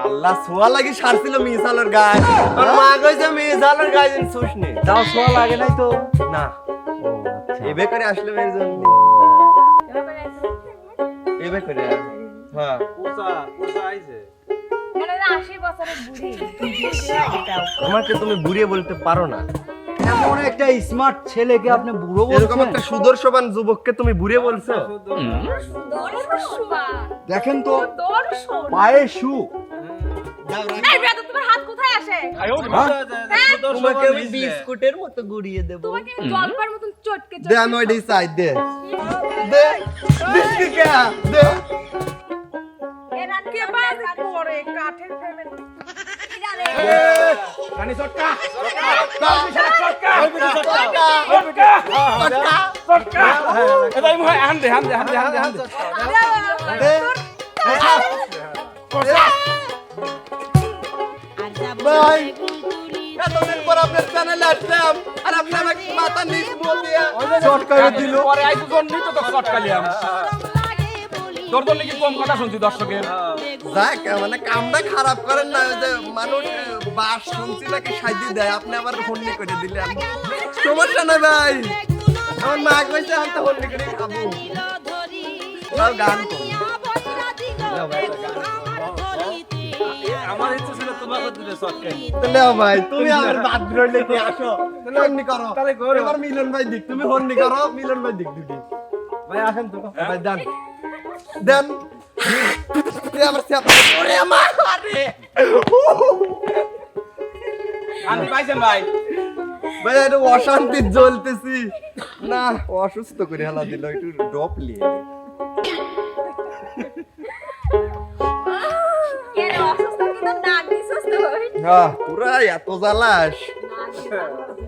আল্লাহ সোয়া লাগি সারছিল মিসালের গায়ে আর মা কইছে মিসালের গায়ে দিন সুসনি তাও ছোঁয়া লাগে নাই তো? না ও আচ্ছা। এবে করে আসলে এর জন্য এবে করে হ্যাঁ আমাকে তুমি বুড়িয়ে বলতে পারো না এমন একটা স্মার্ট ছেলেকে আপনি বুড়ো এরকম বলছেন? একটা সুদর্শবান যুবককে তুমি বুড়িয়ে বলছো দেখেন তো পায়ে শু। তোমার হাত কোথায় আসে? তোমাকে আমি বিস্কুটের মতো গুড়িয়ে দেব তোমাকে আমি জলপার মতন চটকে দে আমি ওইটাই চাই দে দে বিস্কুট কে দে কে বাজে পড়ে কাঠের ফ্রেমে রানী চটকা এটাই মনে হয় হান দে ভাই এতদিন পর আপনার চ্যানেলে আসলাম আর আপনি আমাকে মাথা নিচ বল দিয়া চটকায় দিল পরে আই দুজন নিত তো চটকালিয়াম তোর জন্য কি কম কথা শুনছি দর্শকের? যাক মানে কামটা খারাপ করেন না ওই যে মানুষ বাস শুনছি নাকি সাইদি দেয় আপনি আবার হন্নি করে দিলেন সমস্যা না ভাই আমার মা কইছে আমি তো হন্নি করে খাবো তাও গান করি নাও ভাই, একটা গান করো। আমার ইচ্ছা ছিল তোমাকে দিতে চটকাই। তো নাও ভাই তুমি আমার বাদ রইলে কি আসো তাহলে হন্নি করো তাহলে করো। এবার মিলন ভাই দিক তুমি হন্নি করো মিলন ভাই দিক দুটি ভাই আসেন তো। ভাই দেন দেন আমার চাপ ওরে আমার আরে আমি পাইছেন ভাই? ভাই একটু অশান্তি জ্বলতেছি না অসুস্থ করে হেলা দিল একটু ড্রপ নিয়ে কেন অসুস্থ কিন্তু নাক দিয়ে সুস্থ হই হ্যাঁ পুরা এত জ্বালাস নাক দিয়ে